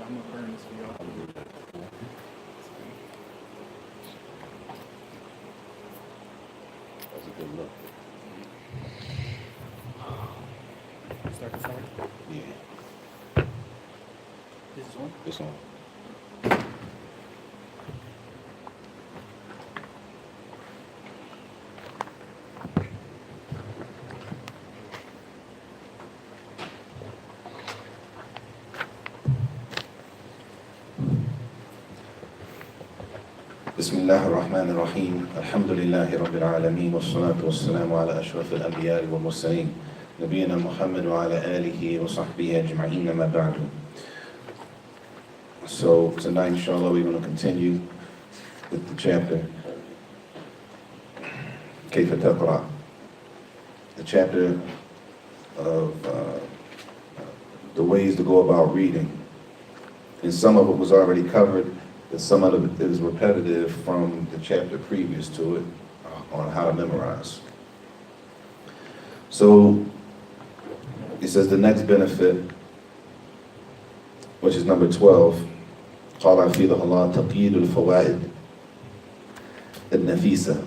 I'm gonna burn this for y'all. That's a good look. Start this on. Yeah, This is one. this one. بسم الله الرحمن الرحيم الحمد لله رب العالمين والصلاة والسلام على أشرف الأنبياء والمرسلين نبينا محمد وعلى آله وصحبه أجمعين ما بعد. So tonight inshallah we're going to continue with the chapter كيف تقرأ, the chapter of the ways to go about reading. And some of it was already covered, and some of it is repetitive from the chapter previous to it on how to memorize. So he says the next benefit, which is number 12, قال حفظه الله تقييد الفوائد النفيسة,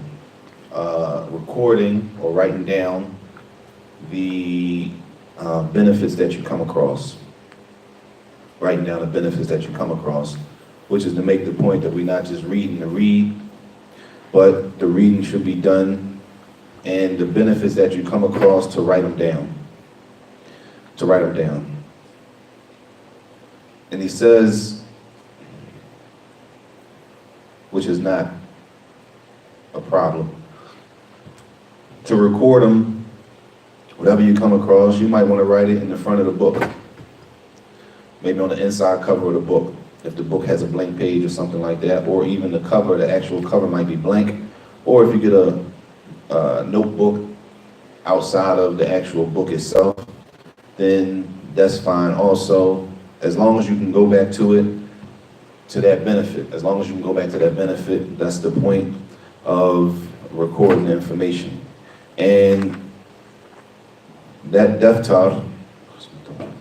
recording or writing down the benefits that you come across. Writing down the benefits that you come across, which is to make the point that we're not just reading to read, but the reading should be done, and the benefits that you come across to write them down. To write them down. And he says, which is not a problem, to record them, whatever you come across, you might want to write it in the front of the book. Maybe on the inside cover of the book, if the book has a blank page or something like that, or even the cover, the actual cover might be blank, or if you get a notebook outside of the actual book itself, then that's fine also, as long as you can go back to it, to that benefit. As long as you can go back to that benefit, that's the point of recording the information. And that daftar,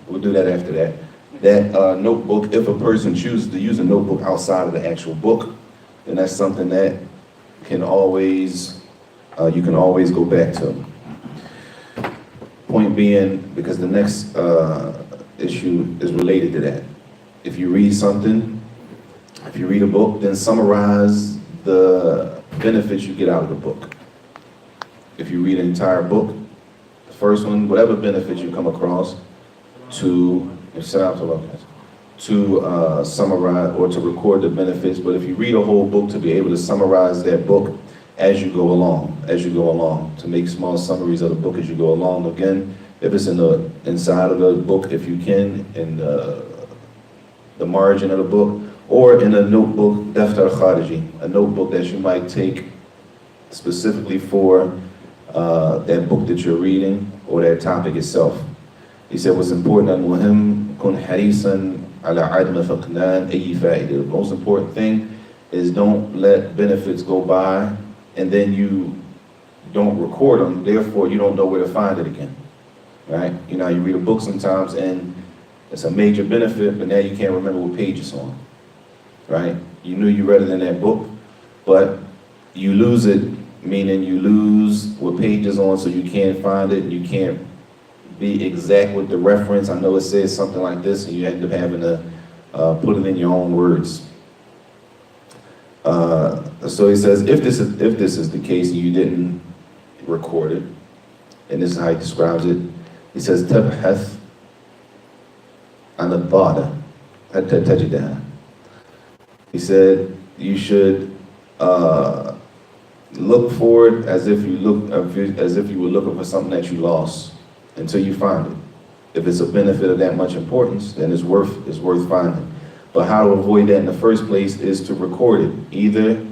we'll do that after that. That notebook, if a person chooses to use a notebook outside of the actual book, then that's something that can always, you can always go back to. Point being, because the next issue is related to that. If you read something, if you read a book, then summarize the benefits you get out of the book. If you read an entire book, the first one, whatever benefits you come across, to summarize or to record the benefits. But if you read a whole book, to be able to summarize that book as you go along, to make small summaries of the book as you go along. Again, if it's in the inside of the book, if you can, in the margin of the book, or in a notebook, daftar khariji, a notebook that you might take specifically for that book that you're reading or that topic itself. He said what's important, المهم كن حريصا على عدم فقدان أي فائدة. The most important thing is don't let benefits go by and then you don't record them, therefore you don't know where to find it again, right? You know, you read a book sometimes and it's a major benefit, but now you can't remember what page it's on, right? You knew you read it in that book, but you lose it, meaning you lose what page is on, so you can't find it, you can't be exact with the reference. I know it says something like this, and you end up having to put it in your own words. So he says, if this is the case and you didn't record it, and this is how he describes it, he says, تبحث عن الضالة حتى تجدها. He said you should look for it as if you were looking for something that you lost, until you find it. If it's a benefit of that much importance, then it's worth finding. But how to avoid that in the first place is to record it. Either,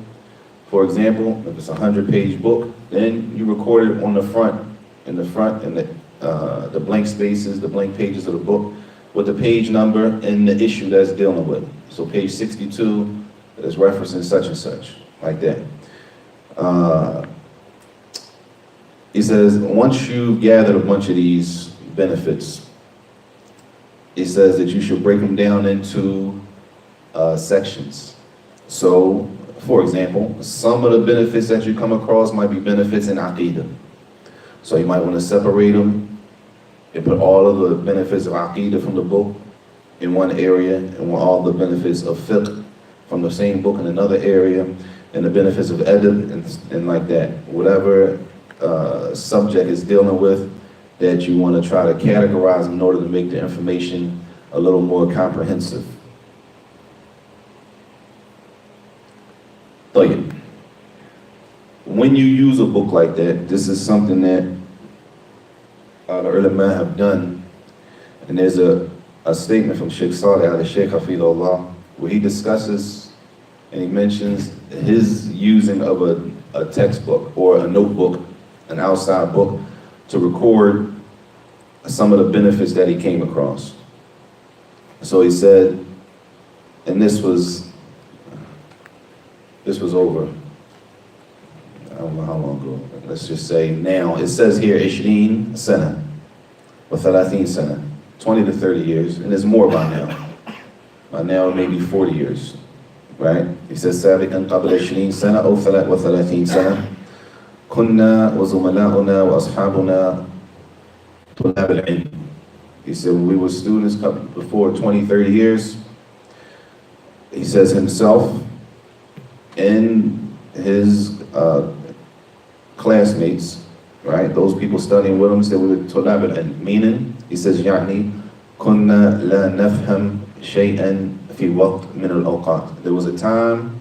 for example, if it's a 100-page book, then you record it on the front, in the blank spaces, the blank pages of the book, with the page number and the issue that's dealing with. So page 62 is referencing such and such, like that. He says, once you've gathered a bunch of these benefits, it says that you should break them down into sections. So, for example, some of the benefits that you come across might be benefits in Aqidah. So you might want to separate them and put all of the benefits of Aqidah from the book in one area, and all the benefits of fiqh from the same book in another area, and the benefits of adab and like that. Whatever subject is dealing with that you want to try to categorize in order to make the information a little more comprehensive. When you use a book like that, this is something that the ulama have done, and there's a statement from Sheikh Saleh al-Sheikh Hafidullah where he discusses and he mentions his using of a textbook or a notebook, an outside book, to record some of the benefits that he came across. So he said, and this was over, I don't know how long ago, let's just say now, it says here 20 sana, or 30 sana, 20 to 30 years, and there's more by now. By now, maybe 40 years, right? He says, سابقا قبل 20 سنة أو 33 سنة كنا وزملاؤنا وأصحابنا طلاب العلم. He said, when we were students before 20, 30 years, he says himself and his classmates, right? Those people studying with him said we were طلاب العلم. Meaning, he says, يعني كنا لا نفهم شيئا في وقت من الأوقات. There was a time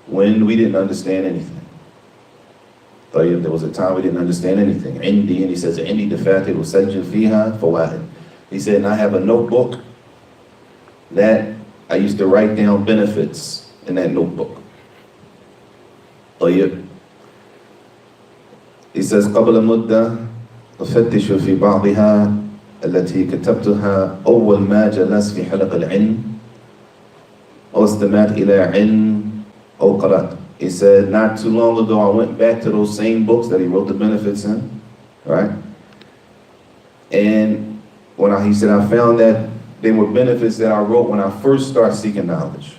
when we didn't understand anything. There was a time we didn't understand anything. عندي, and he says, عندي دفاتر وسجل فيها فوائد. He said, and I have a notebook that I used to write down benefits in that notebook. He says, قبل مدة أفتش في بعضها التي كتبتها أول ما جلست في حلق العلم أو استمعت إلى علم أو قرأت. He said, not too long ago, I went back to those same books that he wrote the benefits in, right? And he said, I found that they were benefits that I wrote when I first started seeking knowledge,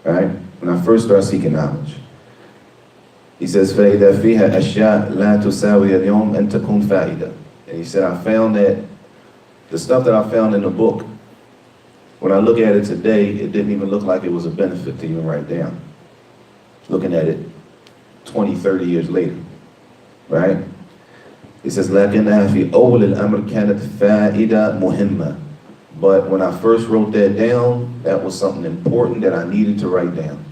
right? When I first started seeking knowledge. He says, فَإِذَا فِيهَا أَشْيَاء لَا تُسَاوِيَ الْيَوْمَ أَن تَكُونَ فَائِدَةً. And he said, I found that the stuff that I found in the book, when I look at it today, it didn't even look like it was a benefit to even write down. Looking at it 20, 30 years later, right? He says, لكنها في أول الأمر كانت فائدة مهمة. But when I first wrote that down, that was something important that I needed to write down.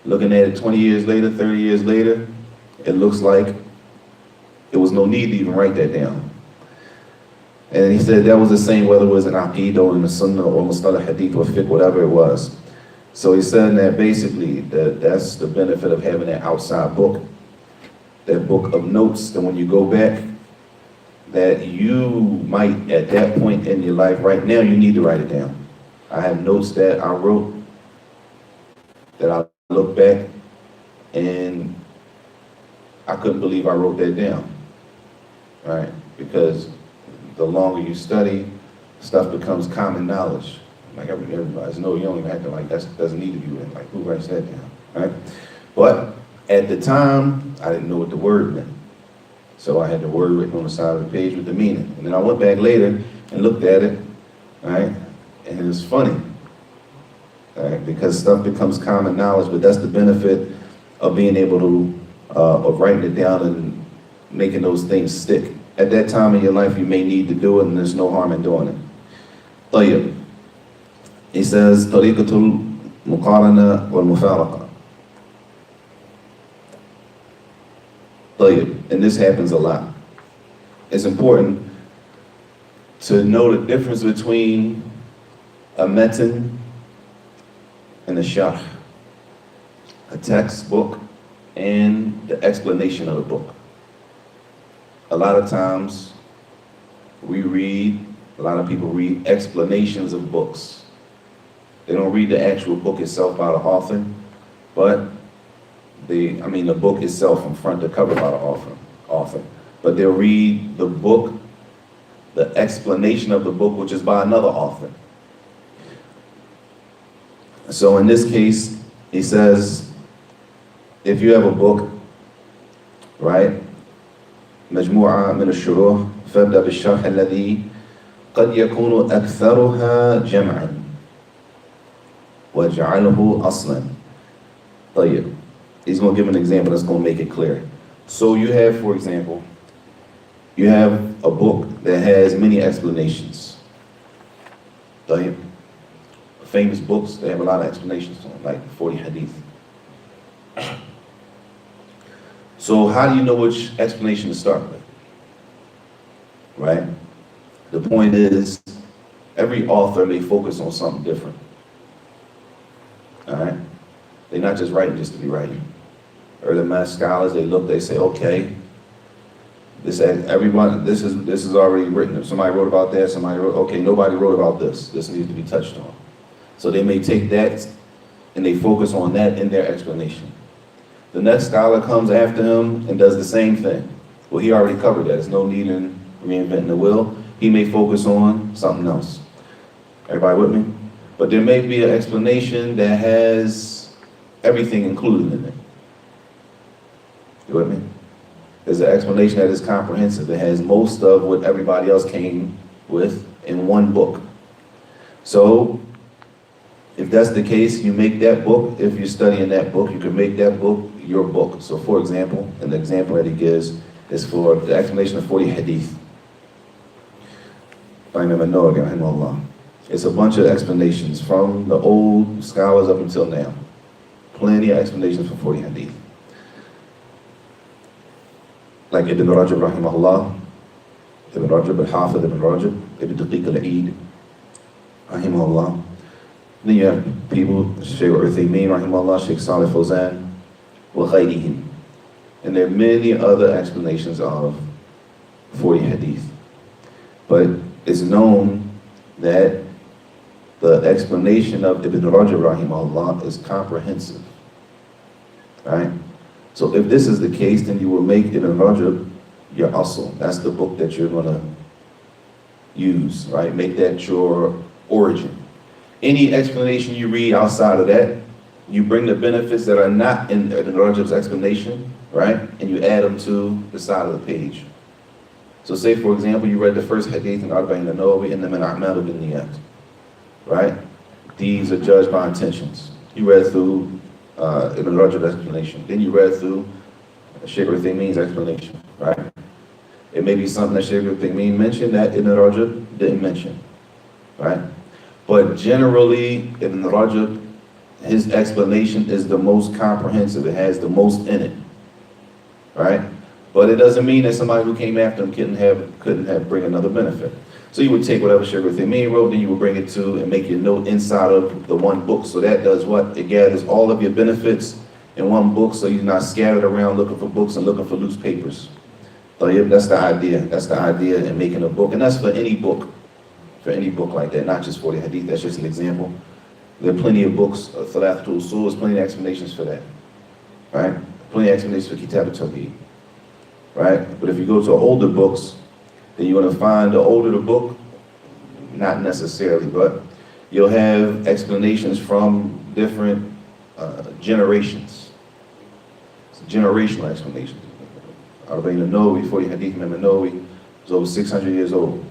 Looking at it 20 years later, 30 years later, it looks like there was no need to even write that down. And he said that was the same whether it was an Aqidah or in the Sunnah or Mustalah Hadith or Fiqh, whatever it was. So he said that basically that's the benefit of having that outside book, that book of notes, that when you go back, that you might at that point in your life, right now, you need to write it down. I have notes that I wrote that I look back and I couldn't believe I wrote that down, right? Because the longer you study, stuff becomes common knowledge. Like everybody's know, you don't even have to that doesn't need to be written. Like, who writes that down, right? But at the time, I didn't know what the word meant. So I had the word written on the side of the page with the meaning. And then I went back later and looked at it, right? And it was funny, right? Because stuff becomes common knowledge, but that's the benefit of being able to, of writing it down and making those things stick. At that time in your life, you may need to do it, and there's no harm in doing it. طيب. He says, طريقة المقارنة والمفارقة. طيب. And this happens a lot. It's important to know the difference between a metin and a sharh, a textbook and the explanation of the book. A lot of times a lot of people read explanations of books. They don't read the actual book itself by the author, but the book itself from front to cover by the author. But they'll read the book the explanation of the book, which is by another author. So in this case, he says, if you have a book, right, مجموعة من الشروح فابدأ بالشرح الذي قد يكون أكثرها جمعا واجعله أصلا. طيب. He's going to give an example that's going to make it clear. So you have, for example, you have a book that has many explanations. طيب. Famous books, they have a lot of explanations on, like 40 hadith. So how do you know which explanation to start with? Right? The point is, every author may focus on something different. All right? They're not just writing just to be writing. Early math scholars, they look, they say, okay, this is already written. If somebody wrote about that, somebody wrote, okay, nobody wrote about this. This needs to be touched on. So they may take that and they focus on that in their explanation. The next scholar comes after him and does the same thing. Well, he already covered that. There's no need in reinventing the wheel. He may focus on something else. Everybody with me? But there may be an explanation that has everything included in it. You with me? There's an explanation that is comprehensive. It has most of what everybody else came with in one book. So, if that's the case, you make that book, if you're studying that book, you can make that book your book. So for example, an example that he gives is for the explanation of 40 hadith. It's a bunch of explanations from the old scholars up until now. Plenty of explanations for 40 hadith. Like Ibn Rajab rahimahullah, Ibn Rajab al-Hafidh Ibn Rajab, Ibn Daqiq al-Eid rahimahullah. Then you have people, Shaykh Uthaymeen rahimahullah, Shaykh Salih Fawzan, wa ghayrihim. And there are many other explanations of 40 hadith. But it's known that the explanation of Ibn Rajab rahimahullah is comprehensive. Right? So if this is the case, then you will make Ibn Rajab your asl. That's the book that you're going to use, right? Make that your origin. Any explanation you read outside of that, you bring the benefits that are not in Ibn Rajab's explanation, right? And you add them to the side of the page. So say, for example, you read the first hadith in Arba'in al-Nawawi, إِنَّمَا الْأَعْمَالُ بِالنِّيَّاتِ, right? These are judged by intentions. You read through Ibn Rajab's explanation. Then you read through Shaykh Uthaymeen's explanation, right? It may be something that Shaykh Uthaymeen mentioned that Ibn Rajab didn't mention, right? But generally, Ibn Rajab, his explanation is the most comprehensive. It has the most in it, right? But it doesn't mean that somebody who came after him couldn't have bring another benefit. So you would take whatever Shaykh Uthaymeen wrote, then you would bring it to and make your note inside of the one book. So that does what? It gathers all of your benefits in one book, so you're not scattered around looking for books and looking for loose papers. That's the idea. That's the idea in making a book, and that's for any book. For any book like that, not just 40 hadith, that's just an example. There are plenty of books, Thalathatul Usul, there's plenty of explanations for that, right? Plenty of explanations for Kitab al-Tawheed, right? But if you go to older books, then you're going to find the older the book, not necessarily, but you'll have explanations from different generations. It's generational explanations. Arba'in al-Nawawi, 40 hadith, Imam al-Nawawi is over 600 years old.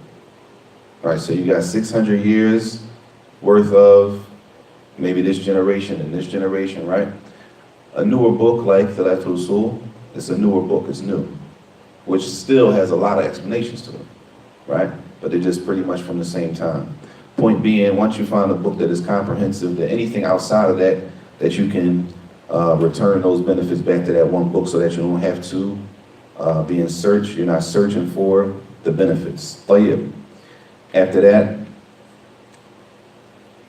All right, so you got 600 years worth of maybe this generation and this generation, right? A newer book like Thalathatul Usul, it's a newer book, it's new, which still has a lot of explanations to it, right? But they're just pretty much from the same time. Point being, once you find a book that is comprehensive, that anything outside of that, that you can return those benefits back to that one book so that you don't have to be in search, you're not searching for the benefits. طيب. After that,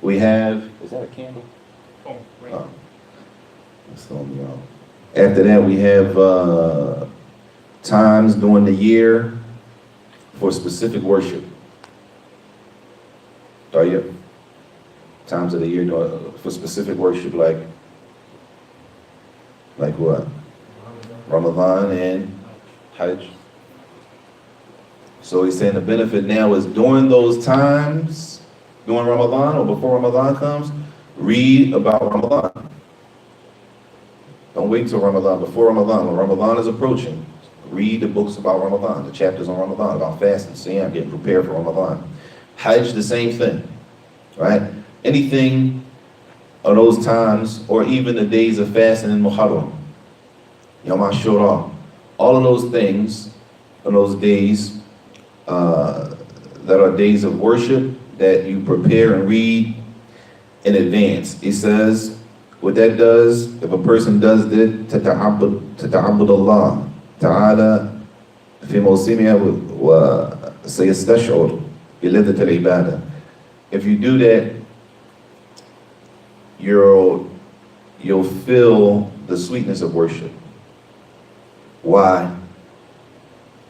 we have, is that a candle? Oh, wait. That's throwing me off. After that, we have times during the year for specific worship. Times of the year for specific worship, like what? Ramadan and Hajj. So he's saying the benefit now is during those times, during Ramadan or before Ramadan comes, read about Ramadan. Don't wait until Ramadan. Before Ramadan, when Ramadan is approaching, read the books about Ramadan, the chapters on Ramadan, about fasting, Siyam, getting prepared for Ramadan. Hajj, the same thing, right? Anything of those times, or even the days of fasting in Muharram, Yom Ashura, all of those things, on those days that are days of worship that you prepare and read in advance. It says, what that does, if a person does that, تتعبد الله تعالى في موسمها وسيستشعر بلذة العبادة. If you do that, you'll feel the sweetness of worship. Why?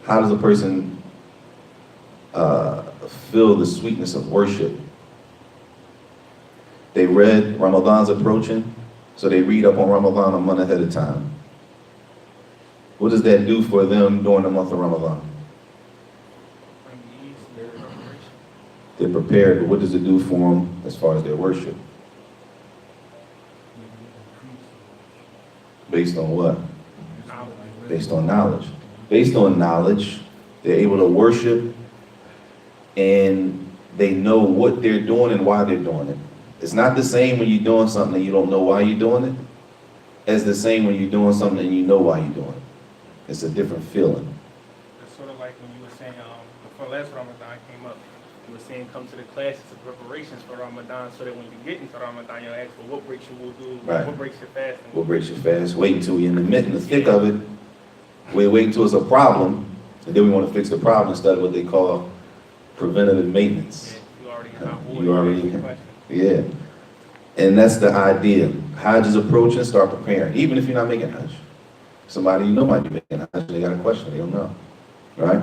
How does a person feel the sweetness of worship? They read Ramadan's approaching, so they read up on Ramadan a month ahead of time. What does that do for them during the month of Ramadan? They're prepared, but what does it do for them as far as their worship? Based on what? Based on knowledge. Based on knowledge, they're able to worship and they know what they're doing and why they're doing it. It's not the same when you're doing something and you don't know why you're doing it, as the same when you're doing something and you know why you're doing it. It's a different feeling. It's sort of like when you were saying, before last Ramadan came up, you were saying come to the classes of preparations for Ramadan so that when you get into Ramadan, you'll ask, well, what breaks your wudu, Right. what breaks your fast? What breaks your fast? Wait until you're in the thick of it. We wait until it's a problem, and then we want to fix the problem instead of what they call preventative maintenance. Yeah, you already have You already, yeah. And that's the idea. Hajj is approaching, start preparing. Even if you're not making Hajj. Somebody you know might be making Hajj, they got a question, they don't know. Right?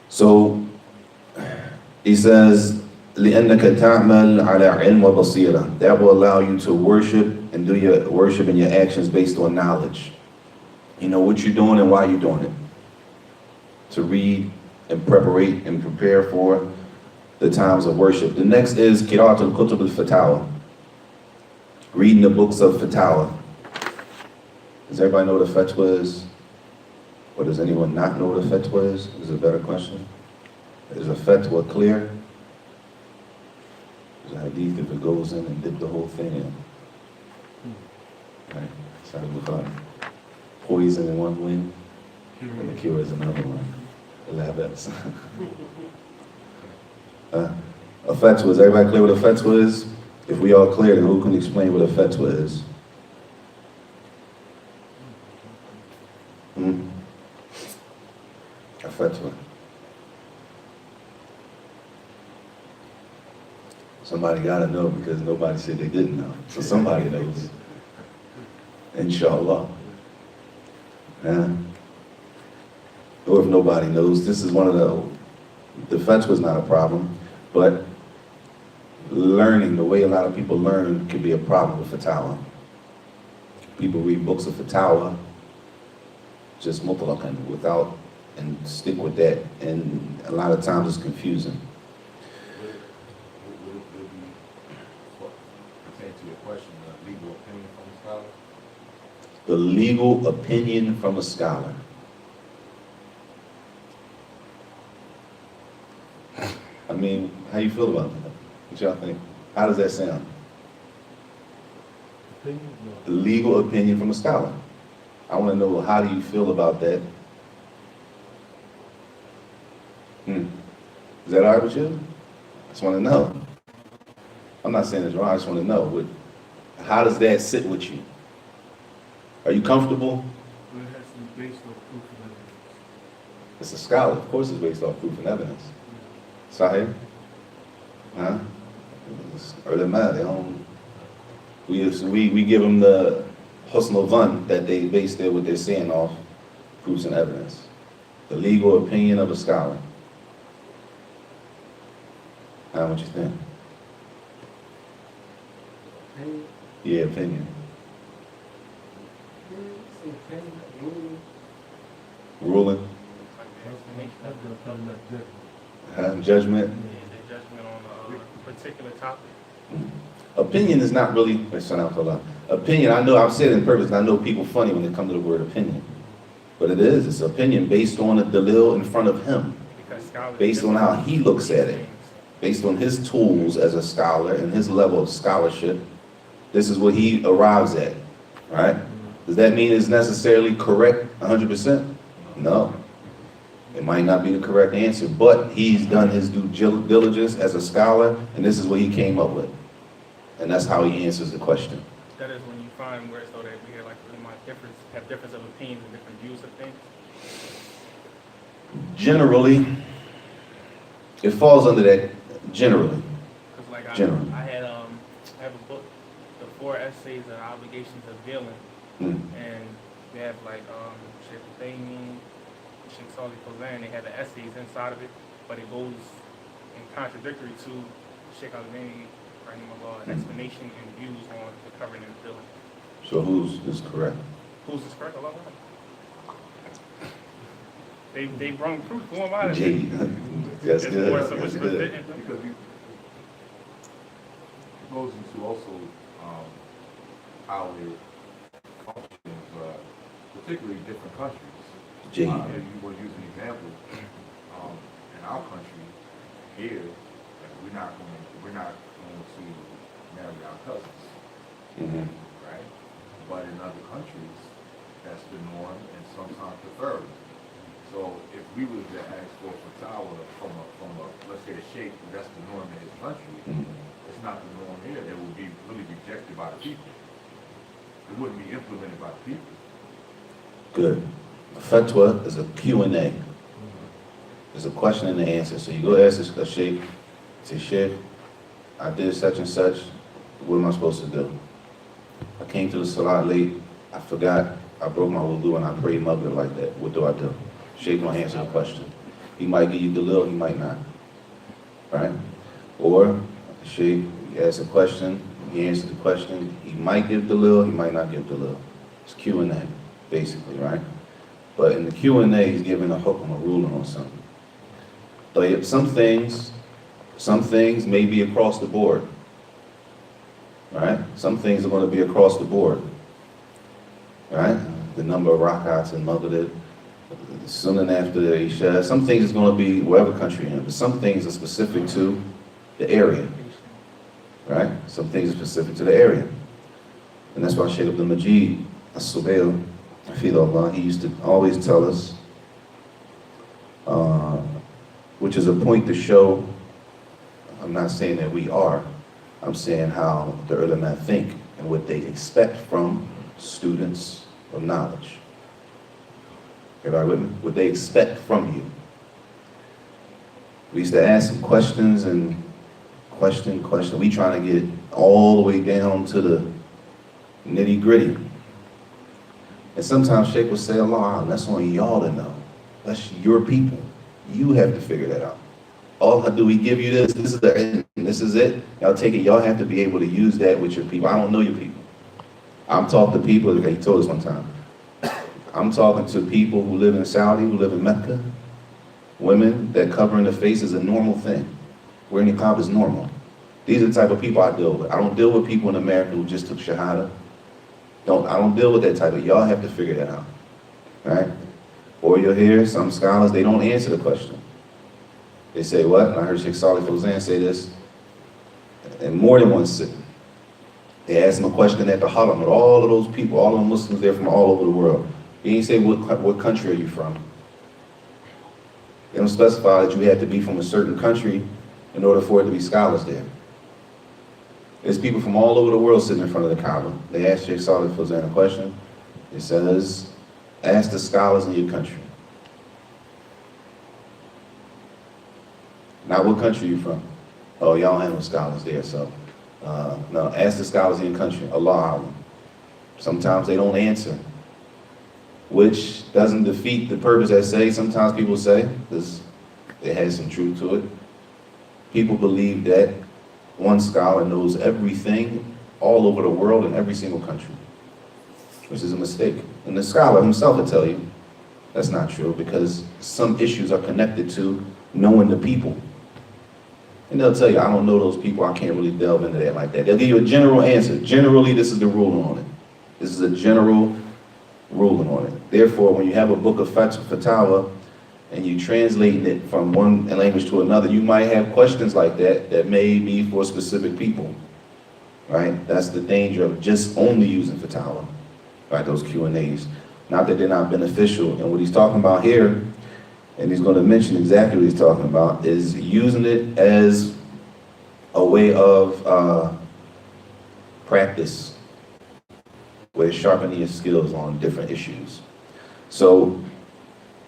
So, he says, لِأَنَّكَ تَعْمَلْ عَلَى عِلْمٍ وَبَصِيرَةٍ. That will allow you to worship and do your worship and your actions based on knowledge. You know what you're doing and why you're doing it. To read and prepare for the times of worship. The next is قراءة الكتب الفتاوى. Reading the books of Fatawa. Does everybody know what a fatwa is? Or does anyone not know what a fatwa is a better question. Is a fatwa clear? Is a hadith if it goes in and dip the whole thing in? Right? Sorry, Bukhari. Poison in one wing, and the cure is another one. A fatwa, is everybody clear what a fatwa is? If we all clear, then who can explain what a fatwa is? A fatwa. Somebody gotta know because nobody said they didn't know. So somebody knows. Inshallah. Or if nobody knows, this is one of the fatwa is not a problem, but learning, the way a lot of people learn can be a problem with fatawa. People read books of fatawa just mutlaqan, without, and stick with that, and a lot of times it's confusing. To your question, legal opinion from a scholar? The legal opinion from a scholar. I mean, how you feel about that? What y'all think? How does that sound? The legal opinion from a scholar. I want to know, how do you feel about that? Is that all right with you? I just want to know. I'm not saying it's wrong, I just want to know. How does that sit with you? Are you comfortable? It has to be based on proof and evidence. It's a scholar, of course it's based off proof and evidence. Saajid? Huh? Ulama, they don't, we give them the husn al-dhan that they base what they're saying off proofs and evidence. The legal opinion of a scholar. How what you think? Yeah, opinion. Ruling. They're talking about judgment. Judgment. Yeah, their judgment on a particular topic. Opinion is not really, opinion, I know, I've said it in purpose, and I know people funny when they come to the word opinion. But it is, it's opinion based on the dalil in front of him, Because scholars based on how he looks at it, based on his tools as a scholar and his level of scholarship. This is what he arrives at, right? Does that mean it's necessarily correct 100%? No. It might not be the correct answer, but he's done his due diligence as a scholar, and this is what he came up with. And that's how he answers the question. That is when you find where so that we have like really much difference, have difference of opinions and different views of things. Generally, it falls under that, generally. Because like Generally. I have a book, the 4 essays and obligations of dealing, Mm. and they have like Sheikh Uthaymeen, Sheikh Salih Fawzan, they have the essays inside of it, but it goes in contradictory to Sheikh Al-Albani, rahimahullah, explanation and views on the covering and dealing. So who's is correct? Who's this correct? Allah. They run proof. Who am I to say? J. That's It's good. more so That's much good. within them. Because it goes into also how it functions, particularly different countries. J. If you were using an example, in our country, here, like, we're not going to marry our cousins, Mhm. right? But in other countries, that's the norm and sometimes preferred. So if we were to ask for fatwa from a let's say a sheikh, that's the norm in his country, Mhm. it's not the norm here. It would be really rejected by the people. It wouldn't be implemented by the people. Good. A fatwa is a Q&A. It's a question and an answer. So you go ask a sheikh, say, Sheikh, I did such and such. What am I supposed to do? I came to the salat late. I forgot. I broke my wudu and I prayed Maghrib like that. What do I do? Sheikh gonna answer the question. He might give you dalil, he might not. Right? Or Sheikh, you ask a question, he answers the question. He might give dalil, he might not give dalil. It's Q&A, basically, right? But in the Q&A, he's giving a hukm, a ruling on something. But some things may be across the board. Right? Some things are going to be across the board. Right? The number of rakats in Maghrib, Sunnah after the Isha. Some things is going to be wherever country you're in, but some things are specific to the area. Right? Some things are specific to the area. And that's why Shaykh Abdul Majid As-Subail, Hafidhullah, he used to always tell us, which is a point to show, I'm not saying that we are, I'm saying how the ulama think and what they expect from students of knowledge. Everybody with me? What they expect from you. We used to ask some questions and question. We trying to get all the way down to the nitty gritty. And sometimes Sheikh will say, Allah, that's on y'all to know. That's your people. You have to figure that out. All do we give you this? This is the end. This is it. Y'all take it. Y'all have to be able to use that with your people. I don't know your people. I'm talking to people. He told us one time. I'm talking to people who live in Saudi, who live in Mecca. Women that covering their face is a normal thing. Wearing niqab is normal. These are the type of people I deal with. I don't deal with people in America who just took shahada. I don't deal with that type of. Y'all have to figure that out, right? Or you'll hear some scholars, they don't answer the question. They say what? And I heard Sheikh Salih Fawzan say this in more than one sitting. They asked him a question at the Haram with all of those people, all of the Muslims there from all over the world. He didn't say what country are you from. They don't specify that you have to be from a certain country in order for it to be scholars there. There's people from all over the world sitting in front of the Kaaba. They asked Sheikh Salih Fawzan a question. It says, ask the scholars in your country. Now, what country are you from? Oh, y'all don't have no scholars there, so. No, ask the scholars in your country. Allah Alam. Sometimes they don't answer, which doesn't defeat the purpose I say. Sometimes people say, because it has some truth to it, people believe that one scholar knows everything all over the world in every single country, which is a mistake. And the scholar himself will tell you, That's not true, because some issues are connected to knowing the people. And they'll tell you, I don't know those people, I can't really delve into that like that. They'll give you a general answer. Generally, this is the ruling on it. This is a general ruling on it. Therefore, when you have a book of fatwa and you translating it from one language to another, you might have questions like that may be for specific people, right? That's the danger of just only using fatwa, right? Those Q&As. Not that they're not beneficial. And what he's talking about here, and he's going to mention exactly what he's talking about, is using it as a way of practice, way of sharpening your skills on different issues. So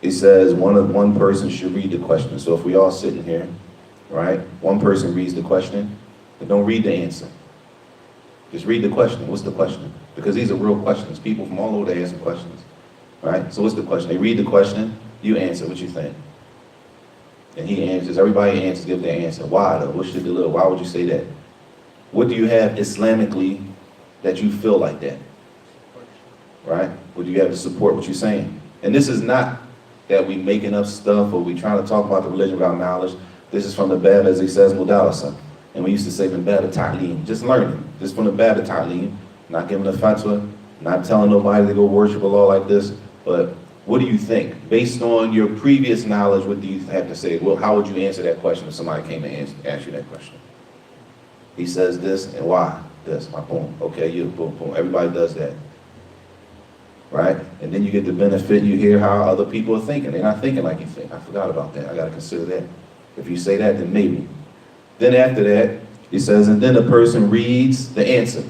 it says one person should read the question. So if we all sitting here, right, one person reads the question, but don't read the answer. Just read the question. What's the question? Because these are real questions. People from all over there asking questions, right? So what's the question? They read the question, you answer. What you think? And he answers. Everybody answers, give their answer. Why though? What's your deliver? Why would you say that? What do you have Islamically that you feel like that? Right? What do you have to support what you're saying? And this is not that we making up stuff or we trying to talk about the religion without knowledge. This is from the Bab, as he says, Mudalasa. And we used to say from Bab Ta'lim, just learning. Just from the Bab Ta'lim, not giving a fatwa, not telling nobody to go worship Allah like this, but what do you think? Based on your previous knowledge, what do you have to say? Well, how would you answer that question if somebody came and asked you that question? He says this, and why? This, my boom. Okay, you, boom, boom. Everybody does that. Right? And then you get the benefit, you hear how other people are thinking. They're not thinking like you think. I forgot about that. I got to consider that. If you say that, then maybe. Then after that, he says, and then the person reads the answer.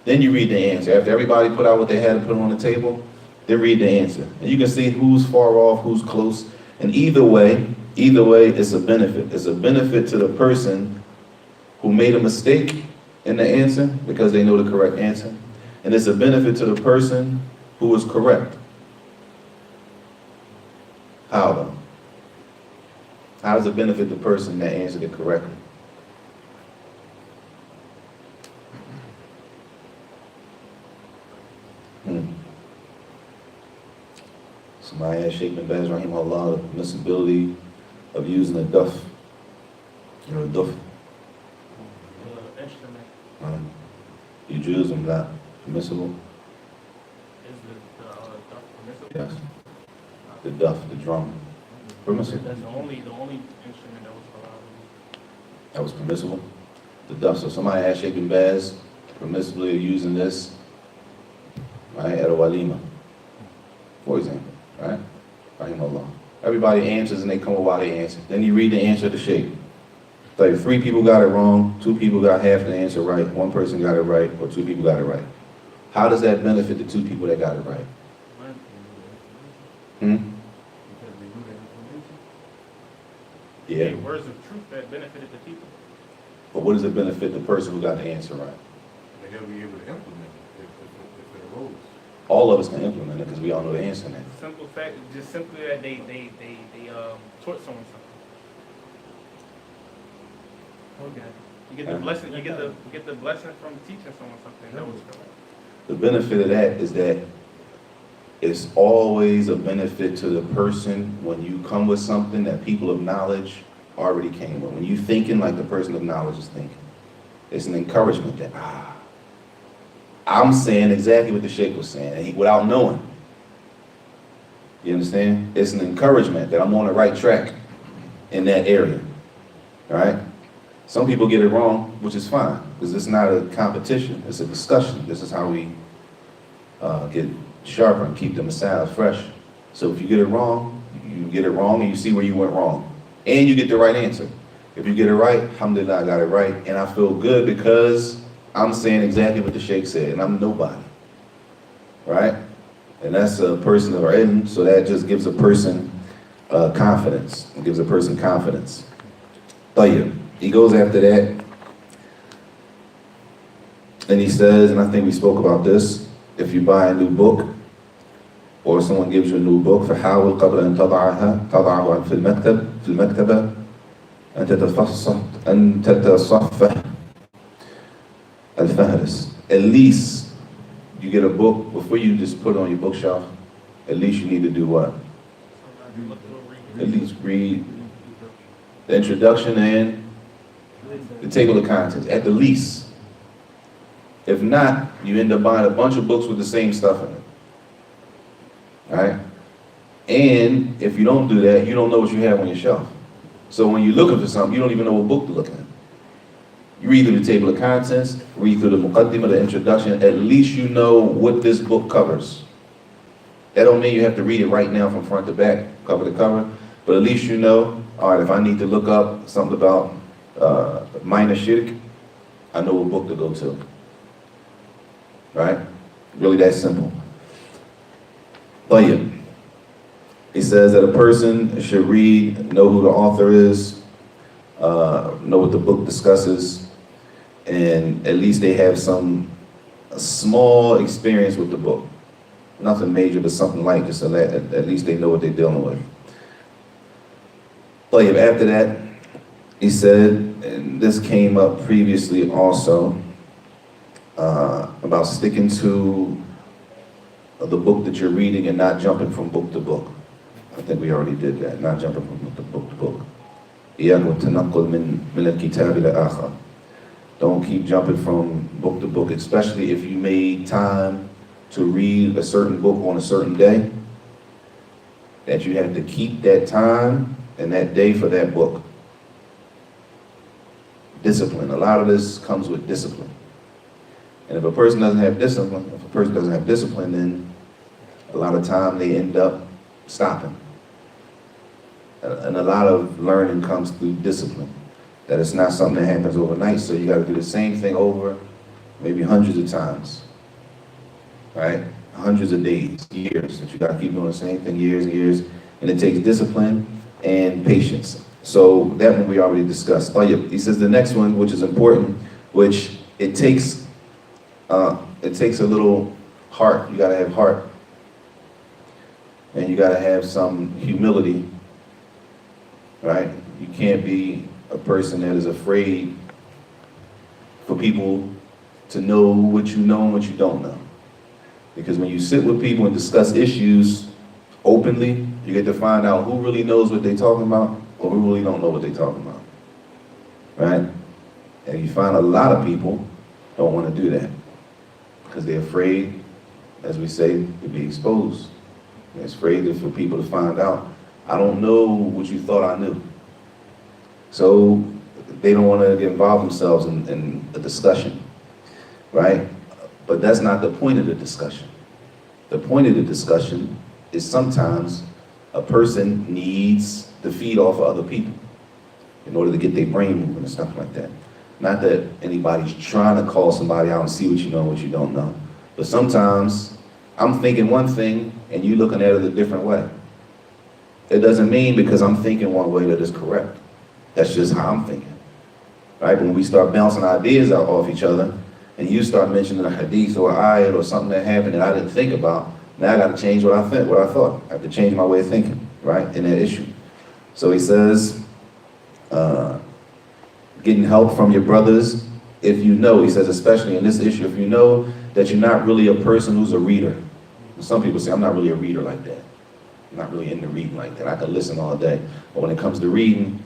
Then you read the answer. After everybody put out what they had to put on the table, then read the answer. And you can see who's far off, who's close. And either way, it's a benefit. It's a benefit to the person who made a mistake in the answer because they know the correct answer. And it's a benefit to the person who was correct. How though? How does it benefit the person that answered it correctly? Somebody has Sheikh bin Baz rahimahullah, the permissibility of using a duff. You know, a duff. Instrument. You Jews are not permissible? Is the duff permissible? Yes. The duff, the drum. Permissible. That's the only instrument that was allowed. That was permissible? The duff. So somebody asked Sheikh bin Baz permissibly using this, right, at a walima, for example, right? Rahimahullah. Everybody answers and they come with why they answer. Then you read the answer to Sheikh. Like 3 people got it wrong, 2 people got half the answer right, 1 person got it right, or 2 people got it right. How does that benefit the 2 people that got it right? Yeah. The words of truth that benefited the people. But what does it benefit the person who got the answer right? And they'll be able to implement it if it arose. All of us can implement it because we all know the answer now. Simple fact, just simply that they taught someone something. Okay. You get the blessing. You get the blessing from teaching someone something. That was correct. The benefit of that is that it's always a benefit to the person when you come with something that people of knowledge already came with. When you thinking like the person of knowledge is thinking, it's an encouragement that I'm saying exactly what the Sheikh was saying, without knowing. You understand? It's an encouragement that I'm on the right track in that area. All right? Some people get it wrong, which is fine, because it's not a competition, it's a discussion. This is how we get sharper and keep the masala fresh. So if you get it wrong and you see where you went wrong. And you get the right answer. If you get it right, alhamdulillah, I got it right. And I feel good because I'm saying exactly what the Sheikh said, and I'm nobody. Right? And that's a person of ilm, so that just gives a person confidence. It gives a person confidence. Tayyib. He goes after that, and he says, and I think we spoke about this, if you buy a new book, or someone gives you a new book, فحاول قبل أن تضعه في المكتبة أن تتصفح الفهرس. At least you get a book before you just put it on your bookshelf. at least you need to do what? At least read the introduction and the table of contents, at the least. If not, you end up buying a bunch of books with the same stuff in it. All right? And if you don't do that, you don't know what you have on your shelf. So when you're looking for something, you don't even know what book to look at. You read through the table of contents, read through the muqaddimah, the introduction, at least you know what this book covers. That don't mean you have to read it right now from front to back, cover to cover, but at least you know, all right, if I need to look up something about minor shirk, I know what book to go to. Right? Really that simple. Tayyib. He says that a person should read, know who the author is, know what the book discusses, and at least they have a small experience with the book. Nothing major, but something light, just so that at least they know what they're dealing with. Tayyib, after that, he said, and this came up previously also, about sticking to the book that you're reading and not jumping from book to book. I think we already did that, not jumping from book to book to book. Don't keep jumping from book to book, especially if you made time to read a certain book on a certain day, that you have to keep that time and that day for that book. Discipline. A lot of this comes with discipline. And if a person doesn't have discipline, then a lot of time they end up stopping. And a lot of learning comes through discipline. That it's not something that happens overnight, so you got to do the same thing over, maybe hundreds of times, right? Hundreds of days, years, that you got to keep doing the same thing, years and years, and it takes discipline and patience. So that one we already discussed. He says the next one, which is important, which it takes a little heart. You got to have heart, and you got to have some humility, right? You can't be a person that is afraid for people to know what you know and what you don't know. Because when you sit with people and discuss issues openly, you get to find out who really knows what they're talking about or who really don't know what they're talking about, right? And you find a lot of people don't want to do that because they're afraid, as we say, to be exposed. They're afraid for people to find out, I don't know what you thought I knew. So they don't want to involve themselves in the discussion, right? But that's not the point of the discussion. The point of the discussion is sometimes a person needs to feed off of other people in order to get their brain moving and stuff like that. Not that anybody's trying to call somebody out and see what you know and what you don't know. But sometimes I'm thinking one thing and you looking at it a different way. It doesn't mean because I'm thinking one way that it's correct. That's just how I'm thinking, right? When we start bouncing ideas out off each other, and you start mentioning a hadith or an ayat or something that happened that I didn't think about, now I got to change what I thought. I have to change my way of thinking, right, in that issue. So he says, getting help from your brothers, if you know, he says, especially in this issue, if you know that you're not really a person who's a reader. Some people say, I'm not really a reader like that. I'm not really into reading like that. I could listen all day. But when it comes to reading,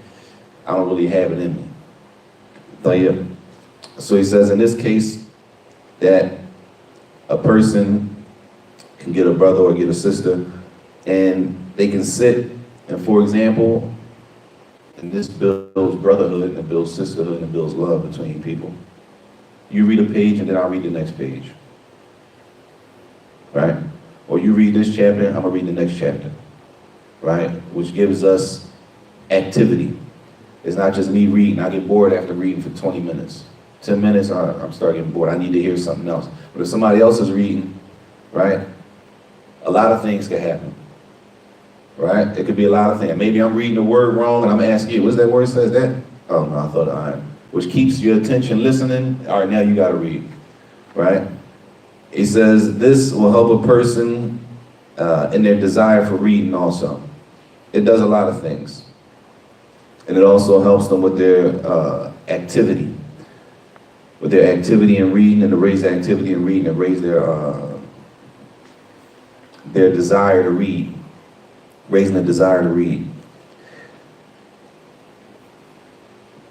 I don't really have it in me. So he says in this case that a person can get a brother or get a sister and they can sit and, for example, and this builds brotherhood and it builds sisterhood and it builds love between people. You read a page and then I'll read the next page, right? Or you read this chapter, I'm gonna read the next chapter, right? Which gives us activity. It's not just me reading. I get bored after reading for 20 minutes. 10 minutes, I'm starting getting bored. I need to hear something else. But if somebody else is reading, right, a lot of things can happen, right? It could be a lot of things. Maybe I'm reading the word wrong and I'm asking you, what's that word says that? Oh, no, I thought I, which keeps your attention listening. All right, now you got to read, right? He says this will help a person in their desire for reading also. It does a lot of things. And it also helps them with their activity. With their activity in reading, and to raise their activity in reading and raise their their desire to read, raising a desire to read.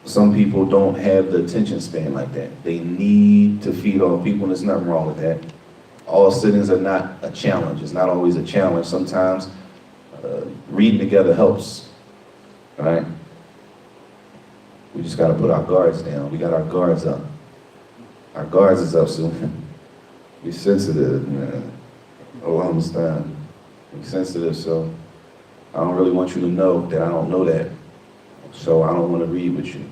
Some people don't have the attention span like that. They need to feed on people, and there's nothing wrong with that. All sittings are not a challenge. It's not always a challenge. Sometimes reading together helps, right? We just got to put our guards down. We got our guards up. Our guards is up soon. Be sensitive, man. Oh, I understand. Be sensitive, so I don't really want you to know that I don't know that. So I don't want to read with you.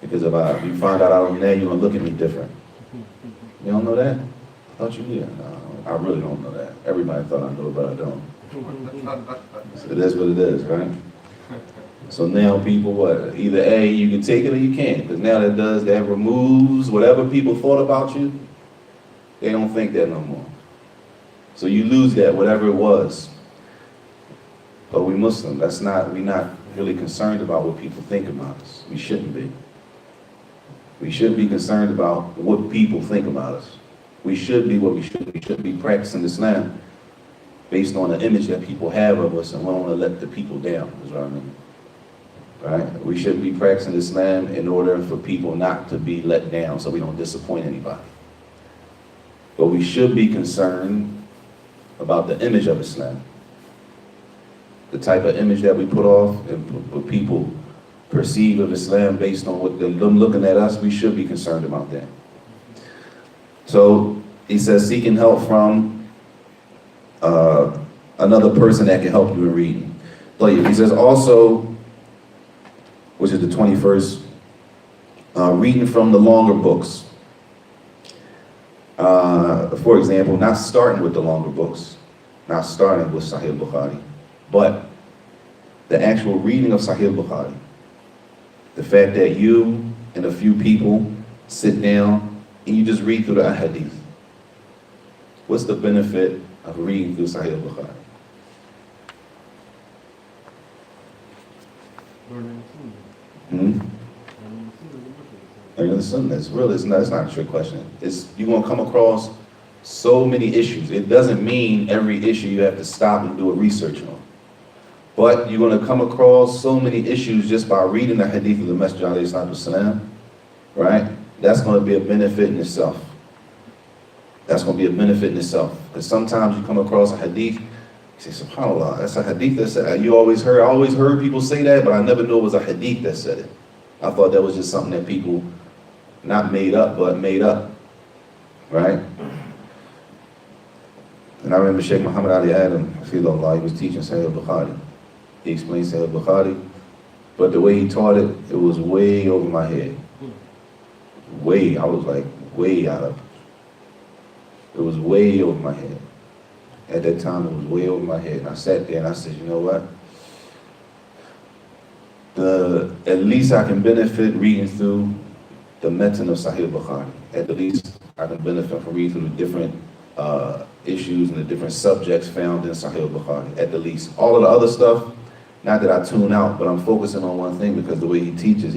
Because if you find out I don't know, you're going to look at me different. You don't know that? I thought you did. No, I really don't know that. Everybody thought I knew it, but I don't. So it is what it is, right? So now people, what? Either A, you can take it or you can't. Because now that removes whatever people thought about you. They don't think that no more. So you lose that, whatever it was. But we Muslim, we're not really concerned about what people think about us. We shouldn't be. We shouldn't be concerned about what people think about us. We should be what we should. We should be practicing Islam based on the image that people have of us, and we don't want to let the people down, is what I mean. Right? We should be practicing Islam in order for people not to be let down so we don't disappoint anybody. But we should be concerned about the image of Islam. The type of image that we put off and what people perceive of Islam based on what them looking at us, we should be concerned about that. So he says seeking help from another person that can help you in reading. He says also, which is the 21st, reading from the longer books. For example, not starting with the longer books, not starting with Sahih Bukhari, but the actual reading of Sahih Bukhari. The fact that you and a few people sit down and you just read through the ahadith. What's the benefit of reading through Sahih Bukhari? Learning the Sunnah. It's real. It's not a trick question. You're going to come across so many issues. It doesn't mean every issue you have to stop and do a research on. But you're going to come across so many issues just by reading the hadith of the Messenger ﷺ, right? That's going to be a benefit in itself. That's going to be a benefit in itself. Because sometimes you come across a hadith, you say, SubhanAllah, that's a hadith that said, I always heard people say that, but I never knew it was a hadith that said it. I thought that was just something that people not made up, but made up, right? And I remember Sheikh Muhammad Ali Adam, he was teaching Sahih Bukhari. He explained Sahih Bukhari, but the way he taught it, it was way over my head. I was like way out of it. It was way over my head. At that time, it was way over my head. And I sat there and I said, you know what? At least I can benefit reading through the metan of Sahih Bukhari. At the least, I can benefit from reading through the different issues and the different subjects found in Sahih Bukhari. At the least. All of the other stuff, not that I tune out, but I'm focusing on one thing because the way he teaches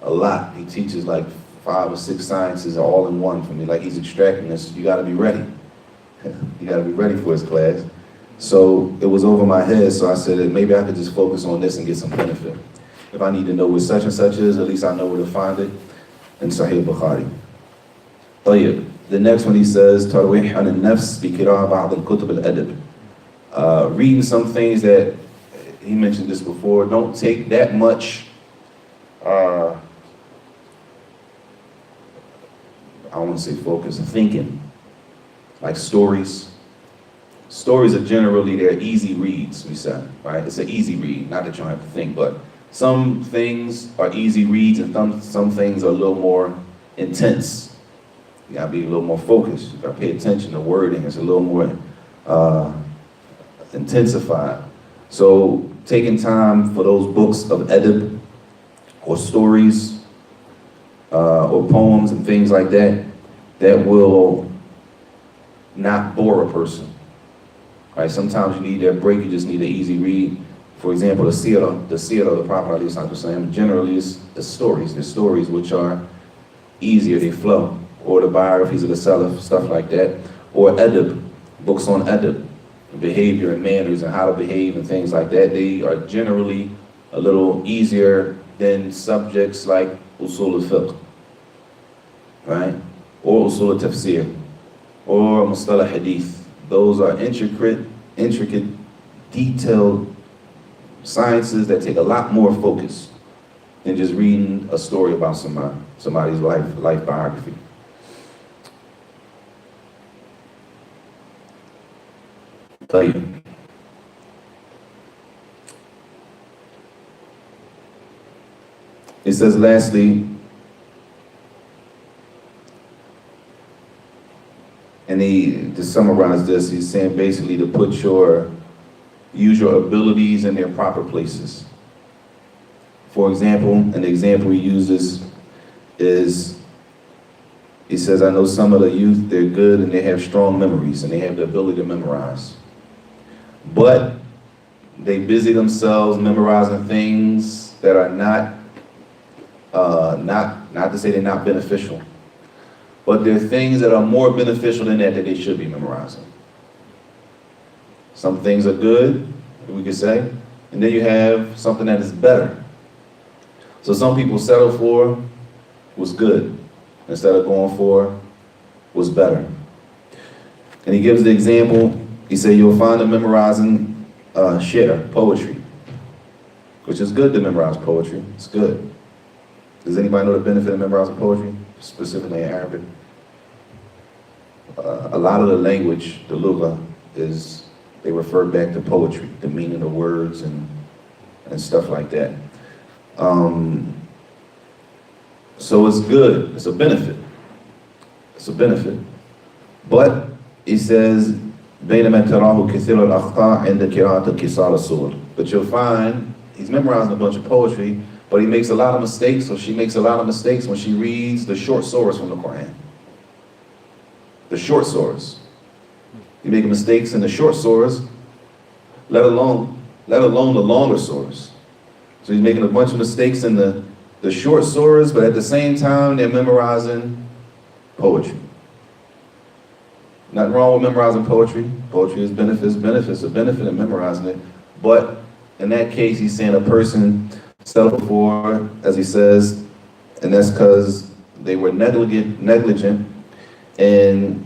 a lot. He teaches like 5 or 6 sciences all in one for me. Like he's extracting this. You got to be ready. You got to be ready for his class. So it was over my head, so I said that maybe I could just focus on this and get some benefit. If I need to know what such and such is, at least I know where to find it in Sahih Bukhari. طيب. The next one he says, ترويح عن النفس بقراءة بعض الكتب الأدب. Reading some things that, he mentioned this before, don't take that much, I don't want to say focus, thinking. Like stories. Stories are generally, they're easy reads, we said, right? It's an easy read, not that you don't have to think, but some things are easy reads and some things are a little more intense. You gotta be a little more focused. You gotta pay attention to wording. It's a little more intensified. So taking time for those books of adab or stories or poems and things like that, that will not bore a person. Right? Sometimes you need that break, you just need an easy read. For example, the seerah of the Prophet ﷺ, generally is the stories which are easier, they flow. Or the biographies of the Salaf, stuff like that. Or adab, books on adab, behavior and manners and how to behave and things like that, they are generally a little easier than subjects like usul al-fiqh, right? Or usul al-tafsir, or mustalah hadith. Those are intricate, detailed sciences that take a lot more focus than just reading a story about somebody's life biography. طيب. It says lastly, and to summarize this, he's saying basically to use your abilities in their proper places. For example, an example he uses is, he says, I know some of the youth, they're good and they have strong memories and they have the ability to memorize. But they busy themselves memorizing things that are not to say they're not beneficial, but they're things that are more beneficial than that they should be memorizing. Some things are good, we could say, and then you have something that is better. So some people settle for what's good instead of going for what's better. And he gives the example, he said you'll find them memorizing shi'r, poetry, which is good to memorize poetry, it's good. Does anybody know the benefit of memorizing poetry, specifically in Arabic? A lot of the language, the lugha, they refer back to poetry, the meaning of words and stuff like that. So it's good, it's a benefit. It's a benefit. But he says, بينما تراه كثير الأخطاء عند قراءة كسار السور. But you'll find he's memorizing a bunch of poetry, but he makes a lot of mistakes, or she makes a lot of mistakes when she reads the short surahs from the Quran. The short surahs. You're making mistakes in the short surahs, let alone the longer surahs. So he's making a bunch of mistakes in the short surahs, but at the same time, they're memorizing poetry. Nothing wrong with memorizing poetry. Poetry is benefits, a benefit in memorizing it. But in that case, he's saying a person settled for, as he says, and that's because they were negligent in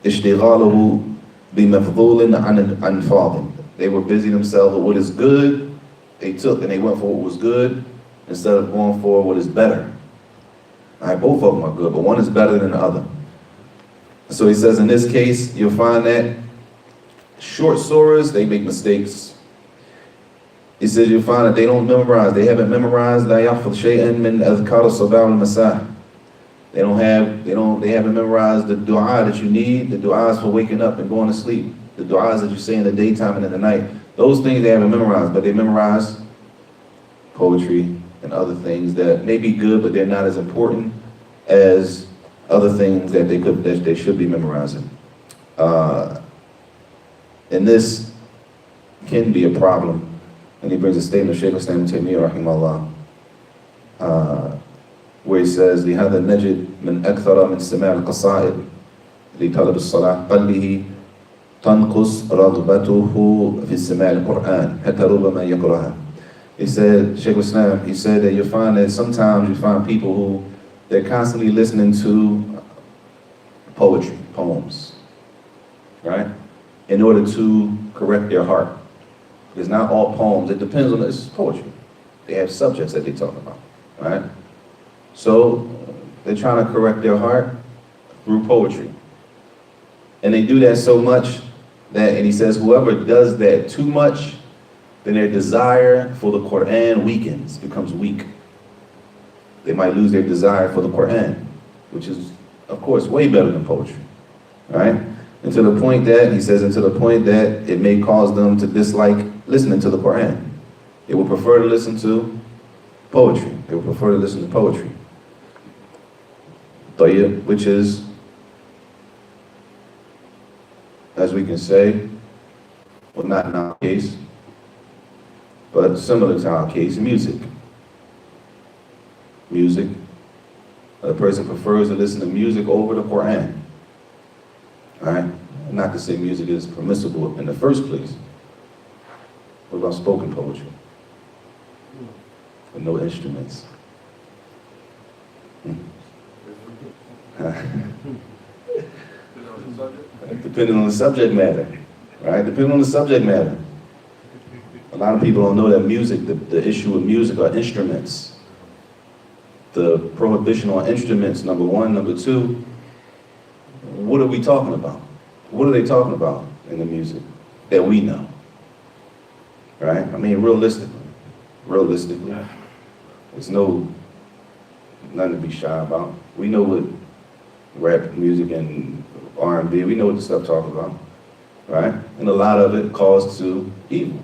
ishtighaluhu bimafdhulin an fadil. They were busy themselves with what is good, they took and they went for what was good instead of going for what is better. All right, both of them are good, but one is better than the other. So he says in this case, you'll find that short surahs, they make mistakes. He says you'll find that they don't memorize. They haven't memorized لا يحفظ شيئا من أذكار الصباح والمساء. They haven't memorized the dua that you need, the duas for waking up and going to sleep, the duas that you say in the daytime and in the night. Those things they haven't memorized, but they memorize poetry and other things that may be good, but they're not as important as other things that they should be memorizing. And this can be a problem. And he brings a statement of Shaykh al-Islam ibn Taymiyyah rahimahullah, where he says, لهذا نجد من أكثر من سماع القصائد لطلب الصلاة قلبه تنقص رغبته في سماع القرآن حتى ربما يقرأها. He said, Shaykh al-Islam, he said that you'll find that sometimes you find people who they're constantly listening to poetry, poems, right? In order to correct their heart. It's not all poems, it depends on this poetry. They have subjects that they talk about, right? So they're trying to correct their heart through poetry. And they do that so much that, and he says, whoever does that too much, then their desire for the Quran weakens, becomes weak. They might lose their desire for the Quran, which is, of course, way better than poetry, right? And to the point that, he says, and to the point that it may cause them to dislike listening to the Quran. They would prefer to listen to poetry. They would prefer to listen to poetry. Tayyib, which is, as we can say, well, not in our case, but similar to our case, music. Music. A person prefers to listen to music over the Quran. All right? not to say music is permissible in the first place. What about spoken poetry? With no instruments. Depending on the subject matter, right? Depending on the subject matter. A lot of people don't know that music, the issue with music are instruments. The prohibition on instruments, number one. Number two, what are we talking about? What are they talking about in the music that we know? Right? I mean, realistically, there's nothing to be shy about. We know what rap music and R&B, we know what the stuff talks about, right? And a lot of it calls to evil.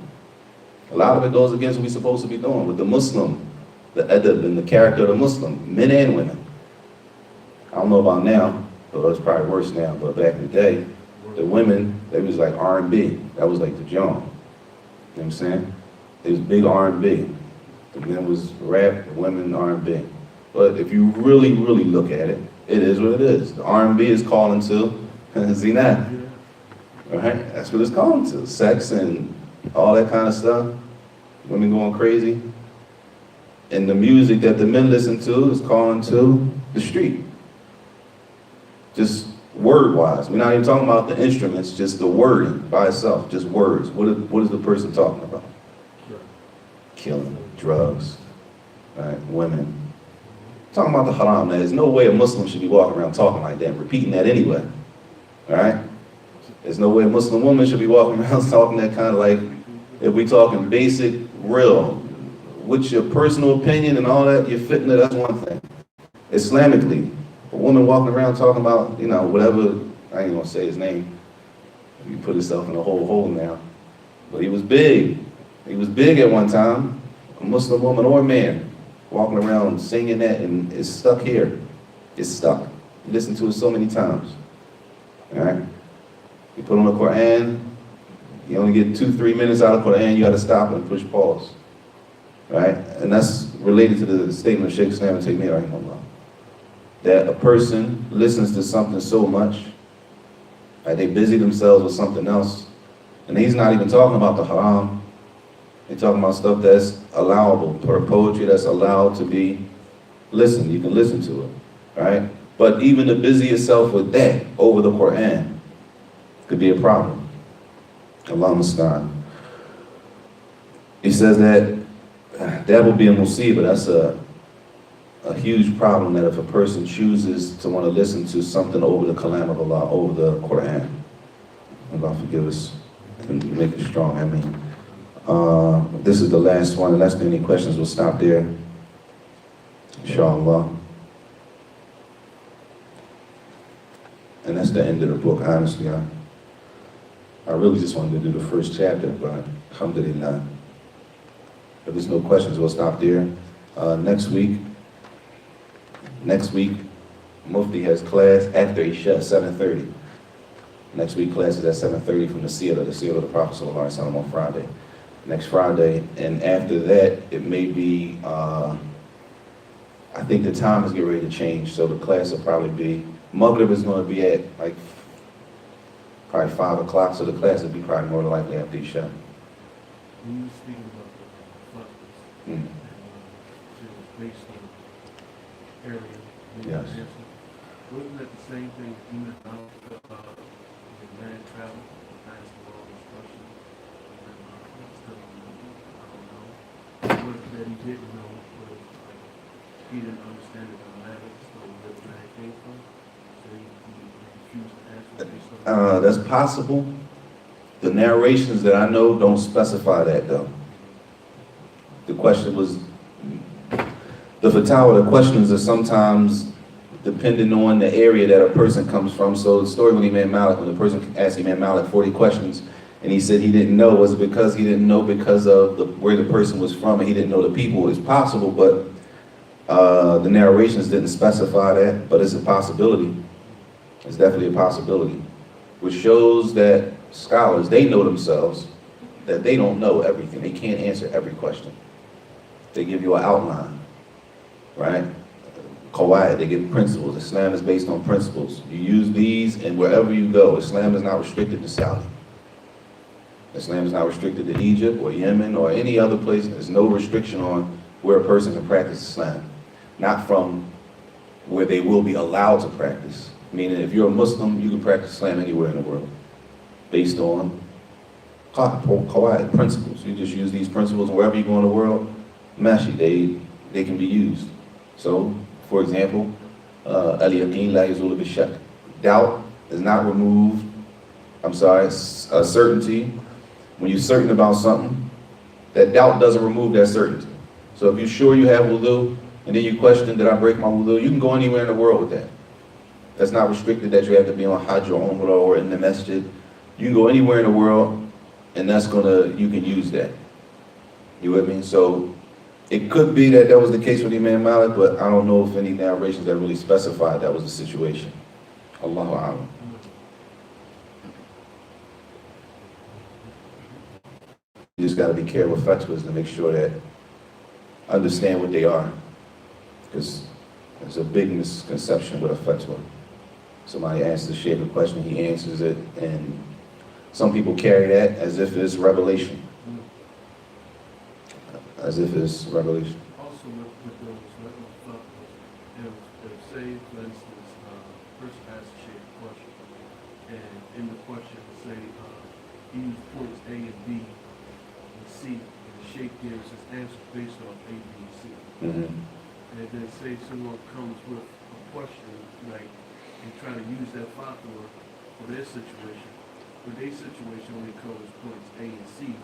A lot of it goes against what we're supposed to be doing with the Muslim, the adab and the character of the Muslim, men and women. I don't know about now, but it's probably worse now, but back in the day, the women, they was like R&B. That was like the genre. You know what I'm saying? It was big R&B. The men was rap, the women R&B. But if you really, really look at it, it is what it is. The R&B is calling to zina. Right? That's what it's calling to. Sex and all that kind of stuff. Women going crazy. And the music that the men listen to is calling to the street. Just word-wise. We're not even talking about the instruments, just the wording by itself, just words. What is the person talking about? Killing, drugs, right? Women. Talking about the haram. There's no way a Muslim should be walking around talking like that, repeating that anyway. All right? There's no way a Muslim woman should be walking around talking that kind of like, if we talking basic, real, with your personal opinion and all that, you're fitting it, that's one thing. Islamically, a woman walking around talking about, you know, whatever, I ain't gonna say his name. You put yourself in a whole hole now. But he was big. He was big at one time. A Muslim woman or man walking around singing that, and it's stuck here. It's stuck. You listen to it so many times. All right? You put on the Quran, you only get 2-3 minutes out of the Quran, you gotta stop and push pause. Right? And that's related to the statement of Sheikh Islam and Taymiyyah, rahimahullah, that a person listens to something so much, right, they busy themselves with something else, and he's not even talking about the haram. They're talking about stuff that's allowable, poetry that's allowed to be listened. You can listen to it, right? But even to busy yourself with that over the Quran could be a problem. Allah musta'an. He says that will be a musibah. That's a huge problem, that if a person chooses to want to listen to something over the kalam of Allah, over the Quran, Allah forgive us and make it strong. I mean, this is the last one. Unless there are any questions, we'll stop there. Inshallah. And that's the end of the book, honestly. I really just wanted to do the first chapter, but alhamdulillah. If there's no questions, we'll stop there. Next week, Mufti has class after Isha, 7:30. Next week class is at 7:30 from the Seerah of the Prophet Sallallahu Alaihi Wasallam on Friday. Next Friday, and after that, it may be, I think the time is getting ready to change, so the class will probably be, Maghrib is going to be at like probably 5 o'clock, so the class will be probably more than likely after Isha. When you speak about the fatwas, based on area, Yes. wasn't that the same thing even about the man travel, basketball instruction? I don't know. What that he didn't know was he didn't understand the dynamics of where the man came from, so he refused to answer based on. That's possible. The narrations that I know don't specify that though. The question was, the fatwa, the questions are sometimes depending on the area that a person comes from. So the story with Imam Malik, when the person asked Imam Malik 40 questions, and he said he didn't know, was it because he didn't know because of where the person was from and he didn't know the people? It's possible, but the narrations didn't specify that, but it's a possibility. It's definitely a possibility, which shows that scholars, they know themselves, that they don't know everything. They can't answer every question. They give you an outline, right? Qawaid, they give principles. Islam is based on principles. You use these, and wherever you go, Islam is not restricted to Saudi. Islam is not restricted to Egypt or Yemen or any other place. There's no restriction on where a person can practice Islam. Not from where they will be allowed to practice. Meaning, if you're a Muslim, you can practice Islam anywhere in the world, based on Qawaid, principles. You just use these principles, and wherever you go in the world, mashi, they can be used. So, for example, al-yaqeen la yazulu bi-shak. Doubt is not removed. Certainty. When you're certain about something, that doubt doesn't remove that certainty. So if you're sure you have wudu, and then you question, did I break my wudu? You can go anywhere in the world with that. That's not restricted that you have to be on Hajj or Umrah or in the masjid. You can go anywhere in the world, and you can use that. You with me? So it could be that was the case with Imam Malik, but I don't know if any narrations that really specified that was the situation. Allahu A'lam. You just got to be careful with fatwas to make sure that understand what they are, because there's a big misconception with a fatwa. Somebody asks the shaykh a question, he answers it, and some people carry that as if it's revelation. As if it's revelation. Also with those fatwas, if say, for instance, person asks the shaykh a question, and in the question say, use points A and B and C, and the shaykh gives his answer based off A, B, and C. Mm-hmm. And then say someone comes with a question, like, and try to use that fatwa for their situation. For their situation only covers points A and C.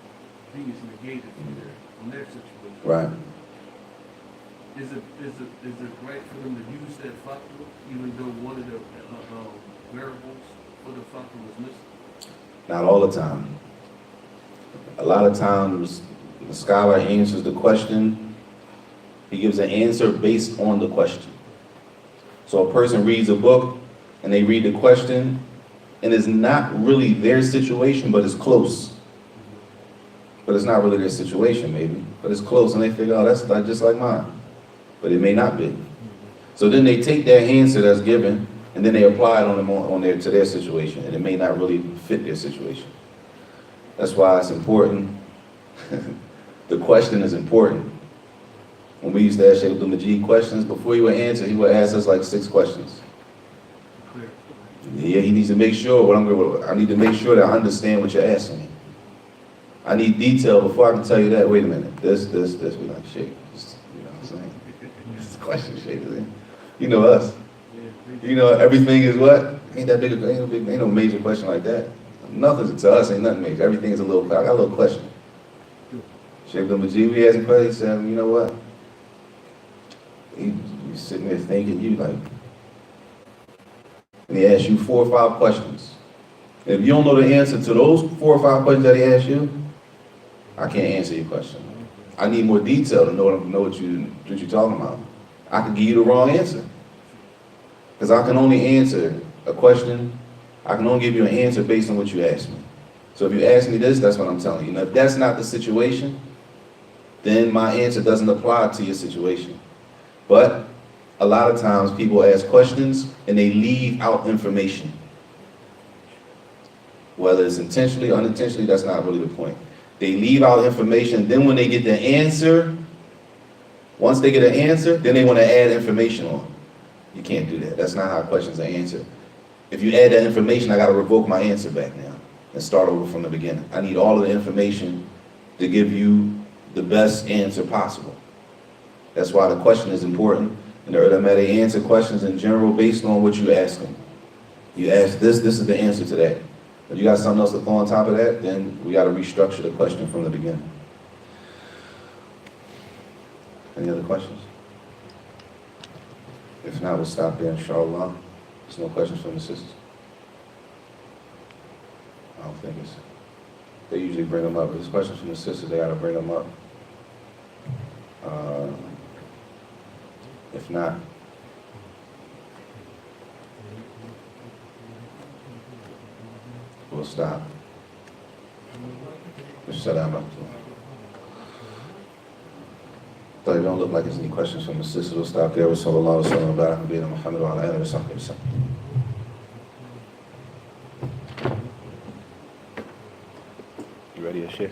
B is negated from their situation. Right. Is it right for them to use that fatwa, even though one of the variables for the fatwa was missing? Not all the time. A lot of times, the scholar answers the question, he gives an answer based on the question. So a person reads a book, and they read the question, and it's not really their situation, but it's close. But it's not really their situation, maybe, but it's close, and they figure, oh, that's just like mine. But it may not be. So then they take that answer that's given, and then they apply it to their situation, and it may not really fit their situation. That's why it's important. The question is important. When we used to ask Shaykh Abdul Majid questions, before he would answer, he would ask us like 6 questions. Yeah, he needs to make sure I need to make sure that I understand what you're asking me. I need detail before I can tell you that. Wait a minute, this. We're like, Shaykh, you know what I'm saying? It's a question, Shaykh. You know us. You know everything is what? Ain't no major question like that. Nothing to us ain't nothing major. Everything is I got a little question. Shaykh Abdul Majid, we asked him a question, he said, you know what? He's sitting there thinking, and he asked you 4 or 5 questions. If you don't know the answer to those 4 or 5 questions that he asked you, I can't answer your question. I need more detail to know what you're talking about. I can give you the wrong answer. Because I can only answer a question, I can only give you an answer based on what you ask me. So if you ask me this, that's what I'm telling you. Now, if that's not the situation, then my answer doesn't apply to your situation. But a lot of times people ask questions and they leave out information. Whether it's intentionally or unintentionally, that's not really the point. They leave out information, then when they get the answer, once they get an answer, then they want to add information on. You can't do that. That's not how questions are answered. If you add that information, I got to revoke my answer back now and start over from the beginning. I need all of the information to give you the best answer possible. That's why the question is important. And the ulama, they answer questions in general based on what you ask them. You ask this is the answer to that. If you got something else to throw on top of that, then we got to restructure the question from the beginning. Any other questions? If not, we'll stop there, inshallah. There's no questions from the sisters. I don't think it's... They usually bring them up. If there's questions from the sisters, they got to bring them up. If not, we'll stop. Assalamu alaikum. So it don't look like there's any questions from the sisters. We'll stop there. Sallallahu alaihi wa sallam. Barak Muhammad wa ala alihi wa sahbihi. You ready, Sheikh?